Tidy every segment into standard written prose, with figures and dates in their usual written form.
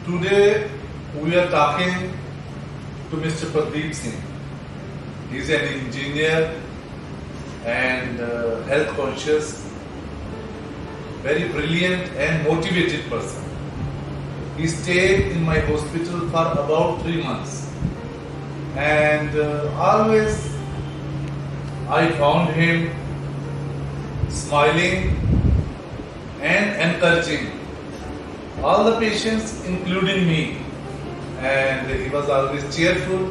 Today we are talking to Mr. Pradeep Singh. He is an engineer and health conscious, very brilliant and motivated person. He stayed in my hospital for about 3 months, and always I found him smiling and encouraging all the patients, including me, and he was always cheerful.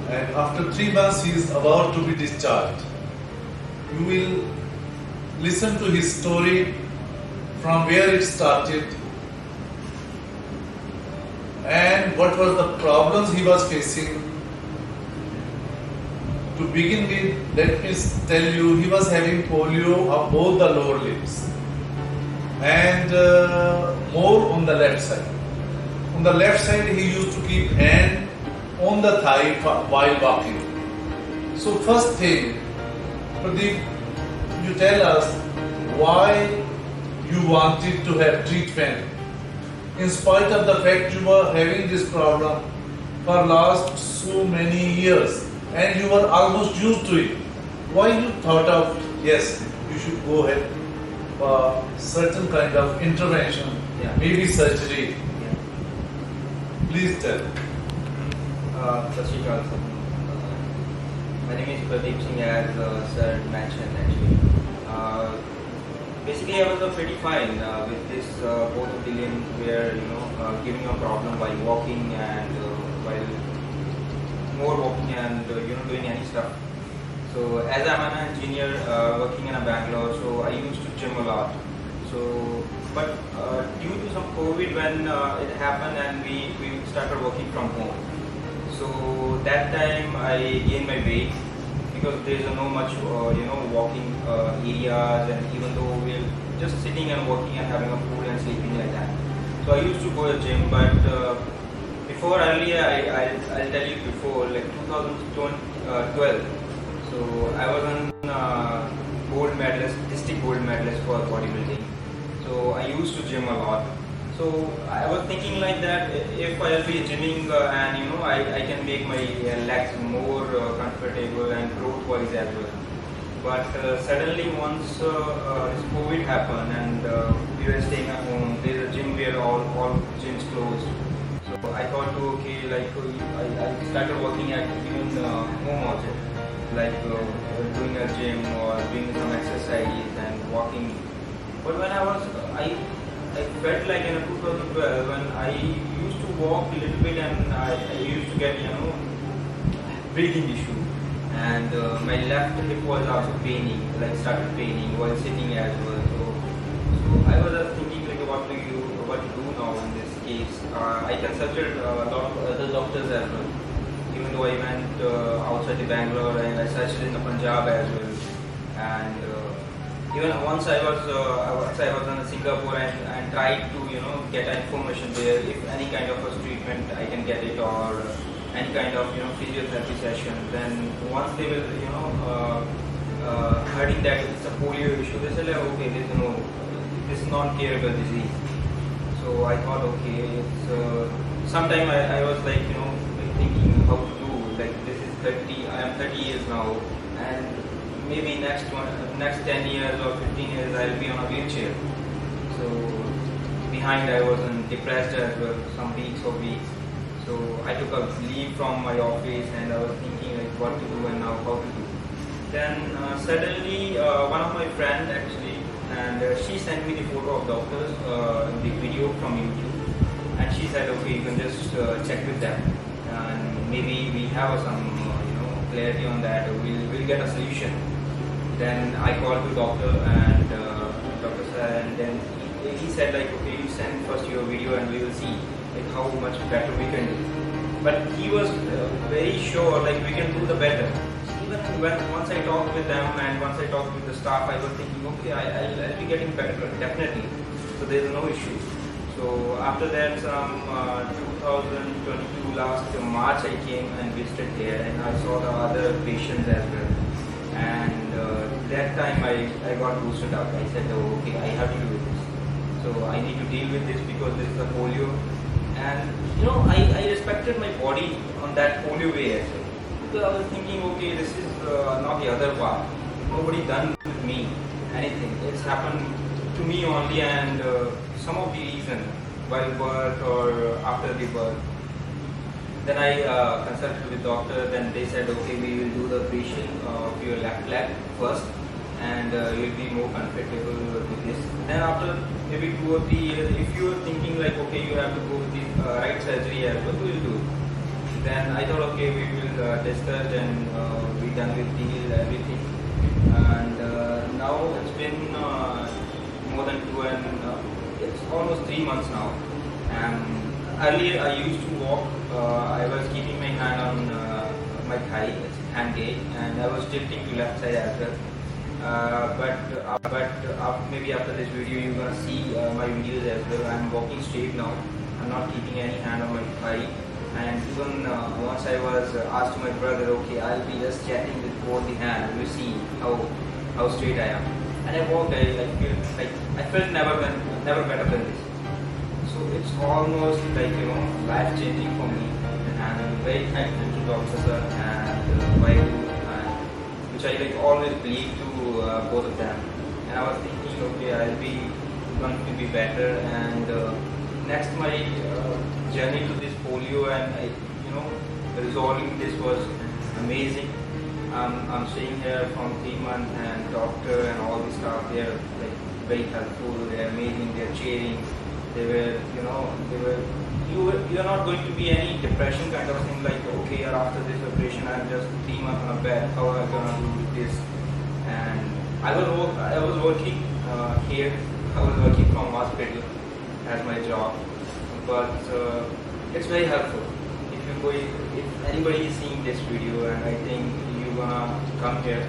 And after 3 months he is about to be discharged. You will listen to his story from where it started and what were the problems he was facing. To begin with, let me tell you, he was having polio of both the lower limbs and more on the left side. On the left side, he used to keep hand on the thigh while walking. So first thing, Pradeep, you tell us why you wanted to have treatment in spite of the fact you were having this problem for last so many years and you were almost used to it. Why you thought of, yes, you should go ahead for certain kind of intervention, maybe surgery. Please tell. First of all, my name is Pradeep Singh, as sir mentioned actually. Basically, I was pretty fine with this both of the limbs were giving a problem while walking and while more walking and doing any stuff. So as I'm an engineer working in a Bangalore, so I used to gym a lot. So but due to some COVID when it happened and we started working from home. So that time I gained my weight because there is no much walking areas, and even though we're just sitting and working and having a food and sleeping like that. So I used to go to the gym, but before earlier I'll tell you before like 2012. So I was an gold medalist, district gold medalist for bodybuilding. So I used to gym a lot. So I was thinking like that, if I'll be gymming and I can make my legs more comfortable and growth wise as well. But suddenly once this COVID happened and we were staying at home, there's a gym where all gyms closed. So I thought okay, like I started working at even home also, like doing a gym or doing some exercise and walking. But when I felt like in 2012 when I used to walk a little bit and I used to get breathing issue, and my left hip was also paining, like started paining while sitting as well. So I was just thinking like what to do now in this case. I consulted a lot of other doctors as well. Even though I went outside the Bangalore and I searched in the Punjab as well, and even once I was in Singapore and tried to get information there if any kind of a treatment I can get it or any kind of physiotherapy session. Then once they will hearing that it's a polio issue, they said like, okay, this is non-curable disease. So I thought okay, it's sometime I was like thinking how to do, like this is 30, I am 30 years now, and maybe next 10 years or 15 years I'll be on a wheelchair. So behind I was depressed as well, some weeks. So I took a leave from my office and I was thinking like what to do and now how to do. Then suddenly one of my friends actually, and she sent me the photo of doctors, the video from YouTube, and she said okay, you can just check with them and maybe we have some clarity on that, we'll get a solution. Then I called the doctor and doctor said, and then he said like okay, you send first your video and we will see like how much better we can do. But he was very sure like we can do the better. Even once I talked with them and once I talked with the staff, I was thinking okay, I'll be getting better definitely. So there is no issue. So after that, some 2022 last March I came and visited here and I saw the other patients as well. And that time I got boosted up. I said, oh, okay, I have to do this. So I need to deal with this because this is a polio. And I respected my body on that polio way as well. Because I was thinking, okay, this is not the other part. Nobody done with me anything. It's happened to me only, and some of the reason while birth or after the birth. Then I consulted with doctor. Then they said, okay, we will do the operation of your left leg first, and you'll be more comfortable with this. Then after maybe 2 or 3 years, if you are thinking like, okay, you have to go with the right surgery as well, we will do. Then I thought, okay, we will discuss and we done with the everything. And now it's been more than 2 and it's almost 3 months now. And earlier I used to walk. I was keeping my hand on my thigh, it's hand gauge, and I was tilting to left side as well. Maybe after this video you're gonna see my videos as well. I'm walking straight now. I'm not keeping any hand on my thigh. And even once I was asked my brother, okay, I'll be just chatting with both the hands. You see how straight I am. And I walked. I felt never better than this. So it's almost like life changing for me, and I'm very thankful to Dr. Sir and which I always believe to both of them. And I was thinking, okay, I'll be going to be better, and next my journey to this polio and resolving this was amazing. I'm staying here from 3 months, and doctor and all the staff, they're like very helpful. They're amazing. They're cheering. You're not going to be any depression kind of thing like, okay, after this operation I'm just 3 months on a bed, how am I gonna do this? And I was working here. I was working from hospital as my job, but it's very helpful. If anybody is seeing this video, and I think you're gonna come here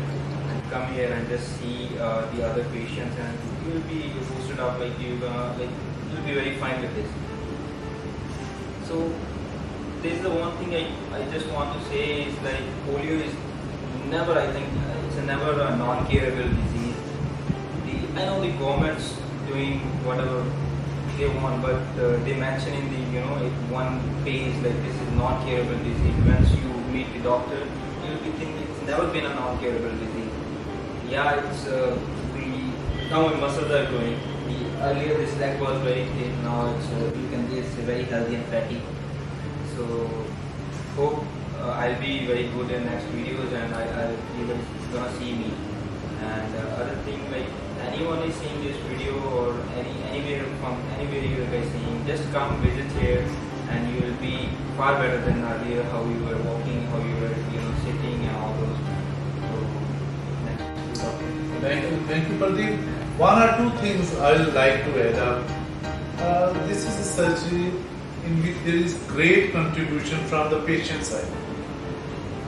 and just see the other patients, and you'll be boosted up, you'll be very fine with this. So this is the one thing I just want to say is like polio is never, I think it's never a non-curable disease. I know the government's doing whatever they want, but they mention in the one page like this is non-curable disease. Once you meet the doctor, you'll be thinking it's never been a non-curable disease. Yeah, it's now my muscles are growing. Earlier this leg was very thin. Now it's you can see it's very healthy and fatty. So hope I'll be very good in next videos, and you guys gonna see me. And other thing, like anyone is seeing this video or anywhere you guys seeing, just come visit here, and you will be far better than earlier. How you were walking, how you were sitting, and all those. So next. Thank you, Pradeep. One or two things I would like to add up. This is a surgery in which there is great contribution from the patient side.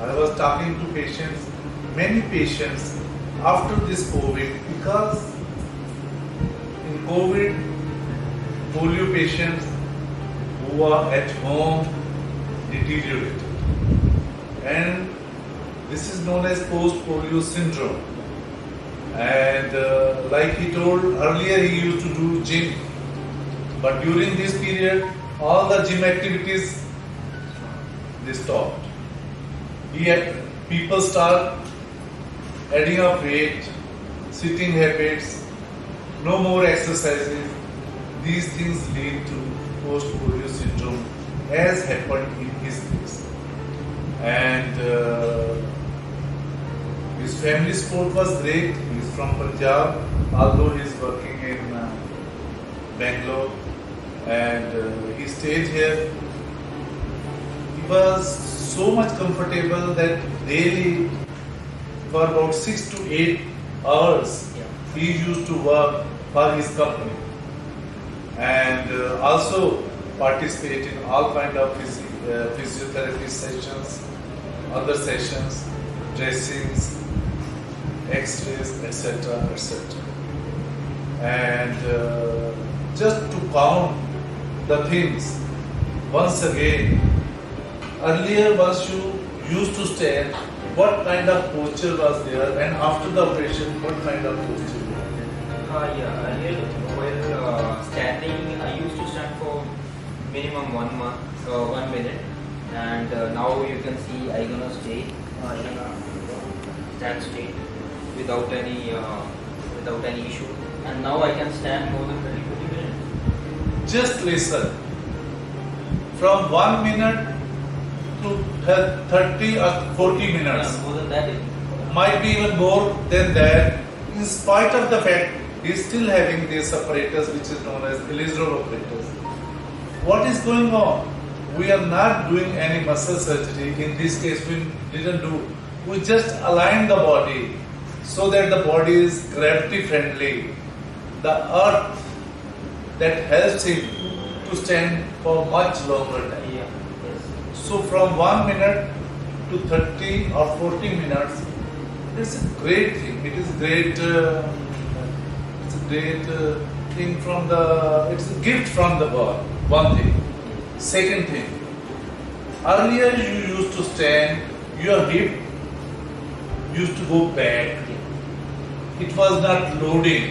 I was talking to patients, many patients after this COVID, because in COVID, polio patients who are at home deteriorated, and this is known as post-polio syndrome. And like he told earlier, he used to do gym, but during this period all the gym activities they stopped. People start adding up weight, sitting habits, no more exercises. These things lead to post-polio syndrome, as happened in his case. And his family support was great. He's from Punjab, although he's working in Bangalore, and he stayed here. He was so much comfortable that daily, for about 6 to 8 hours, he used to work for his company, and also participate in all kind of physiotherapy sessions, other sessions, dressings, X-rays, etc., etc. And just to count the things once again, earlier once you used to stand, what kind of posture was there, and after the operation, what kind of posture? Earlier while standing, I used to stand for minimum 1 minute, and now you can see I gonna stay, I gonna stand straight without any issue, and now I can stand more than 30-40 minutes. Just listen. From 1 minute to 30 or 40 minutes. Yeah, more than that. Might be even more than that. In spite of the fact he is still having this apparatus which is known as Ilizarov apparatus. What is going on? We are not doing any muscle surgery. In this case, we didn't do. We just aligned the body so that the body is gravity friendly. The earth that helps him to stand for much longer time. Yeah. Yes. So from 1 minute to 30 or 40 minutes, it's a great thing. It is great. It's a great thing from the. It's a gift from the God. One thing. Second thing. Earlier you used to stand. Your hip used to go back. It was not loading.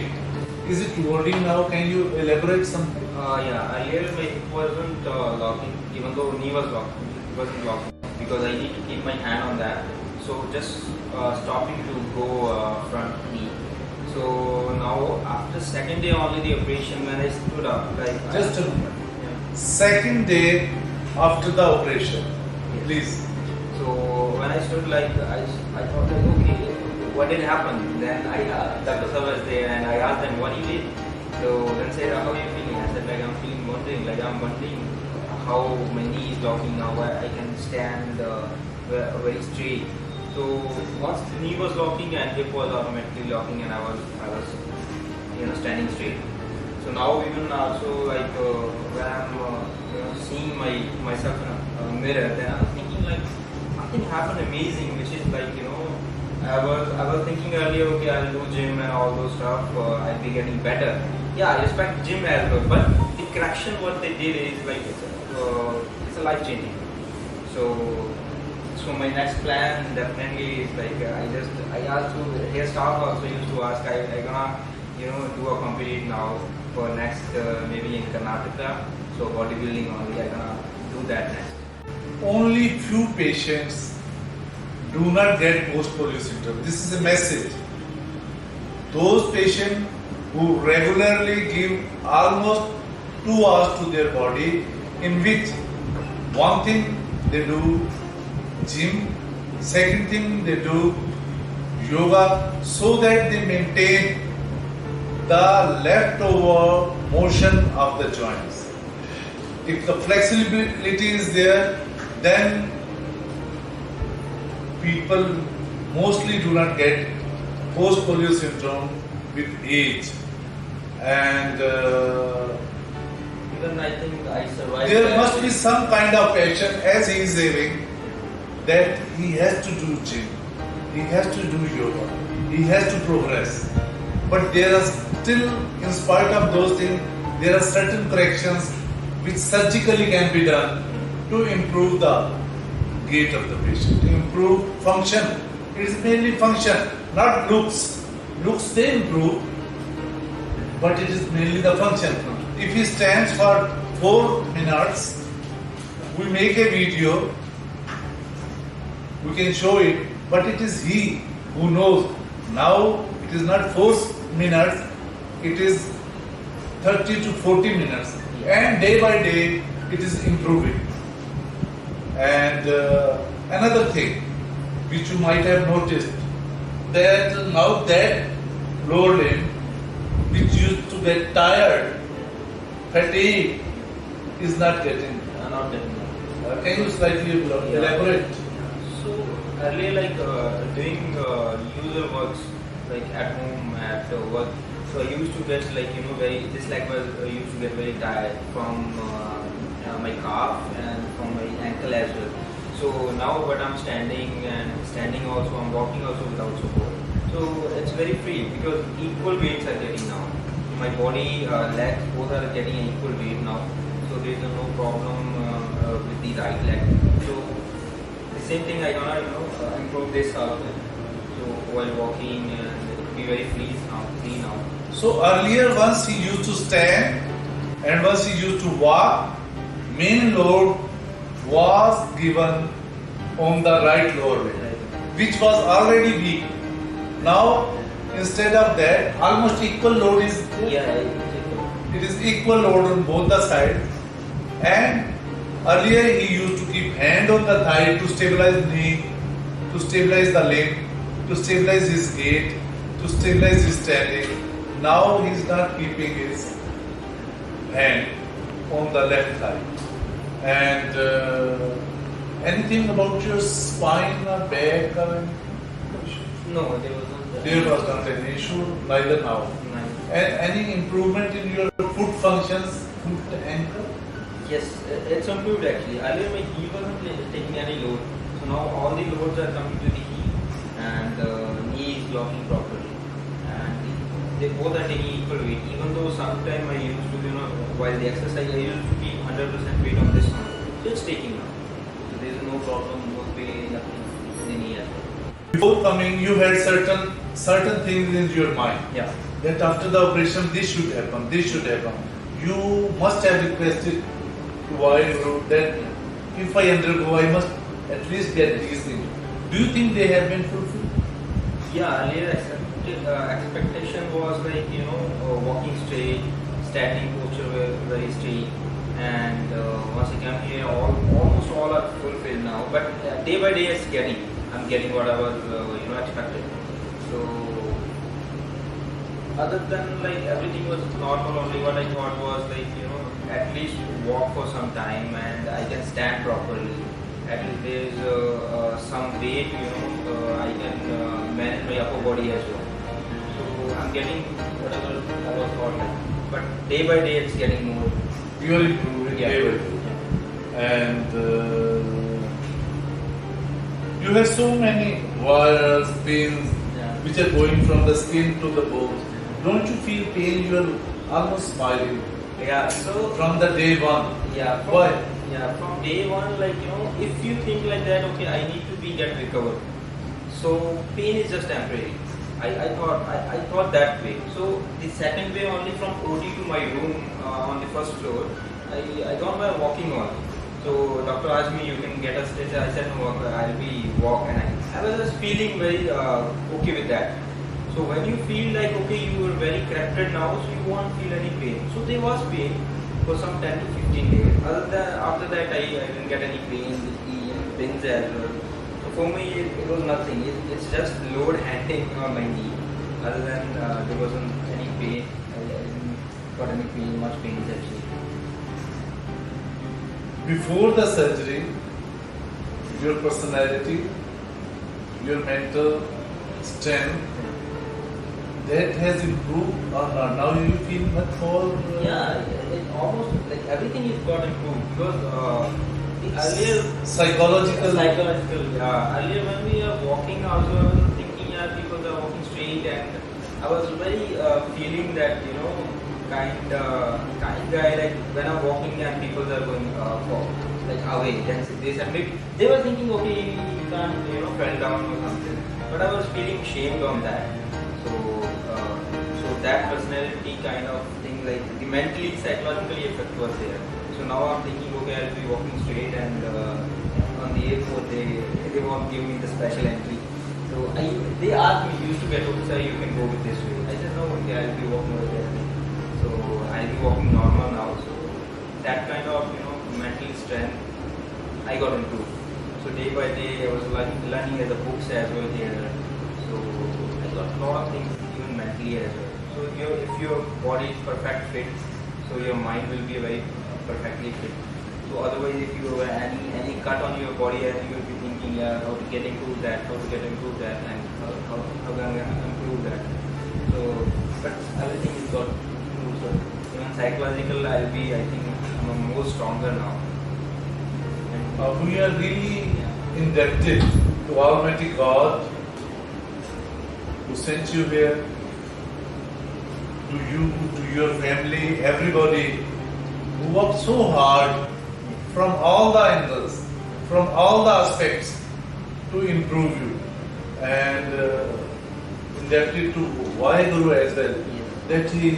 Is it loading now? Can you elaborate something? Yeah, earlier my hip wasn't locking, even though knee was locking, it wasn't locking, because I need to keep my hand on that. So just stopping to go front knee. So now after second day only the operation, when I stood up, like Just a moment. yeah. Second day after the operation, Yes. please. So when I stood, like I thought like, okay, what did happen? Then Dr. Sir was there and I asked them what he did. So then said, how are you feeling? I said, like I'm feeling wondering how my knee is locking now. I can stand very straight. So once the knee was locking and hip was automatically locking, and I was standing straight. So now even also like when I'm seeing myself in a mirror, then I'm thinking like nothing happened amazing, which is like I was thinking earlier, okay, I'll do gym and all those stuff. I'll be getting better. Yeah, I respect gym as well, but the correction what they did is like it's a life changing. So my next plan definitely is like I asked to hair staff also used to ask I gonna do a competition now for next maybe in Karnataka. So bodybuilding only I gonna do that next. Only few patients do not get post-polio syndrome. This is a message. Those patients who regularly give almost 2 hours to their body, in which one thing they do gym, second thing they do yoga, so that they maintain the leftover motion of the joints. If the flexibility is there, then people mostly do not get post-polio syndrome with age. And Even I think I survived. there must be some kind of passion, as he is having, that he has to do gym, he has to do yoga, he has to progress. But there are still, in spite of those things, there are certain corrections which surgically can be done to improve the gait of the patient, to improve function. It is mainly function, not looks. Looks they improve, but it is mainly the function. If he stands for 4 minutes, we make a video, we can show it, but it is he who knows. Now it is not 4 minutes, it is 30 to 40 minutes, and day by day it is improving. And another thing which you might have noticed, that now that lower limb which used to get tired, fatigue, is not getting. Not getting. Can you slightly elaborate? So earlier, like doing usual works like at home, at work. So I used to get like this leg was used to get very tired from my calf and from my ankle as well. So now, but I'm standing also, I'm walking also without support. So it's very free because equal weights are getting now. My body, legs, both are getting equal weight now. So there is no problem with the right leg. So the same thing I gonna improve this also. So while walking and be very free now. So earlier once he used to stand and once he used to walk, main load was given on the right lower limb, which was already weak. Now, instead of that, almost equal load is there. Yeah, It is equal load on both the sides. And earlier he used to keep hand on the thigh to stabilize knee, to stabilize the limb, to stabilize his gait, to stabilize his standing. Now he is not keeping his hand on the left thigh. And anything about your spine or back or anything? no, there was not. There was not any issue, neither now. And any improvement in your foot functions, foot ankle? Yes, it's improved actually. Earlier my heel wasn't taking any load. So now all the loads are coming to the heel and knee is blocking properly. And they both are taking equal weight. Even though sometime I used to, while the exercise I used to keep 100% weight on this one. So it's taking now. So there is no problem, no pain, nothing in the knee as well. Before coming, you had certain things in your mind. Yeah. That after the operation, this should happen, this should happen. You must have requested to Guru that if I undergo, I must at least get these things. Do you think they have been fulfilled? Yeah, earlier expectation was like, walking straight, standing posture very straight, and once I come here, almost all are fulfilled now. But day by day, I'm getting what I was, expected. So, other than like everything was normal, only what I thought was like, at least walk for some time and I can stand properly. At least there is some weight, I can manage my upper body as well. So I'm getting whatever I was thought like. But day by day it's getting more. You are improving day by day. And you have so many wires, pins, which are going from the skin to the bones. Don't you feel pain? You are almost smiling. Yeah, so from the day one. Yeah. Why? Yeah, from day one, like if you think like that, okay, I need to get recovered. So pain is just temporary. I thought that way. So the second way, only from OD to my room on the first floor, I got my walking on. So doctor asked me, you can get a stretcher. I said no, I'll be walk, and I was just feeling very okay with that. So when you feel like okay, you are very corrected now, so you won't feel any pain. So there was pain for some 10 to 15 days. After that, I didn't get any pain, pins as well. So for me, it was nothing. It's just load handling on my knee. Other than there wasn't any pain. I didn't got any pain, much pain actually. Before the surgery, your personality, your mental strength, that has improved or not? Now you feel much more. Yeah, it almost like everything is got improved because the earlier psychological. Earlier when we are walking, also I was thinking, yeah, people are walking straight, and I was very feeling that kind guy, like when I'm walking and people are going away. Then they said maybe they were thinking, okay, you can't fell down or something. But I was feeling shamed on that. So that personality kind of thing, like the mentally, psychologically effect was there. So now I'm thinking, okay, I'll be walking straight, and on the airport they won't give me the special entry. So they asked me, used to get okay, sir, you can go with this way. I said no, okay, I'll be walking over there. So I'll be walking normal now. So that kind of mental strength I got improved. So day by day I was learning as a books as well here. So I got a lot of things even mentally as well. So if your body is perfect fit, so your mind will be very perfectly fit. So otherwise, if you have any cut on your body, and you will be thinking, yeah, how to get improve that, and how can I improve that. So, but everything is got improved. So even psychological, I think I'm more stronger now. We are really indebted to Almighty God who sent you here, to you, to your family, everybody who worked so hard from all the angles, from all the aspects to improve you, and indebted to Guru as well, that he,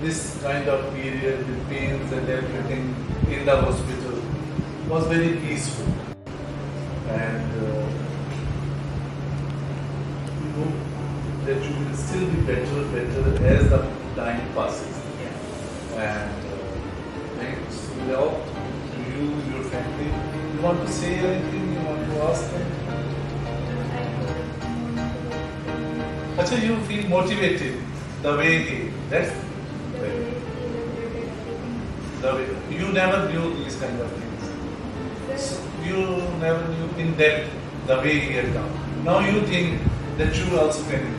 this kind of period with pains and everything, in the hospital was very peaceful, and we hope that you will still be better as the time passes. And thanks to you, your family. You want to say anything? You want to ask them? Acha, you feel motivated the way that's the way you never knew these kind of things. So you never knew in depth the way he had done. Now you think that you also can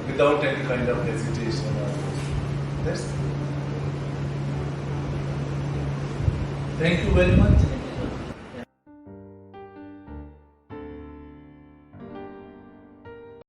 without any kind of hesitation. That's thank you very much.